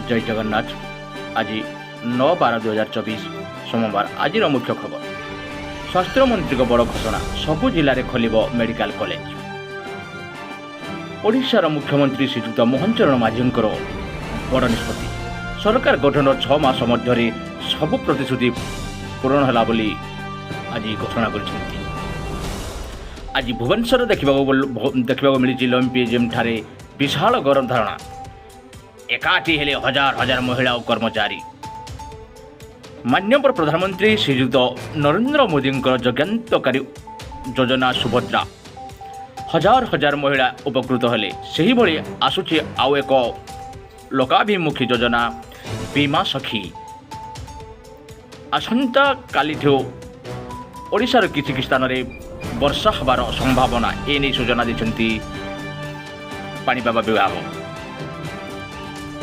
जय जगन्नाथ। आज 9/12/2024 सोमवार। आज मुख्य खबर। स्वास्थ्य मंत्री बड़ घोषणा, सबु जिले में खोल मेडिकल कॉलेज। ओडिशार मुख्यमंत्री श्रीजुक्त मोहन चरण माझी बड़ निष्पत्ति। सरकार गठन 6 मास मध्य सबु प्रतिश्रुति पूरण होला बोली आज घोषणा कर। आज भुवनेश्वर देखा मिली लंपीजिम ठारे विशाल गरम धारणा। एकाठी हेले हजार हजार महिला और कर्मचारी। माननीय प्रधानमंत्री श्रीजुक्त नरेंद्र मोदी जगान्तकारी योजना सुभद्रा हजार हजार महिला उपकृत हेले। सही भली आसुची आउ एक लोकाभिमुखी योजना बीमा सखी। आसंता कालीठू ओडिशार किछि स्थान में वर्षा हबार संभावना एने सूचना देछंती पाणीपाग विभाग।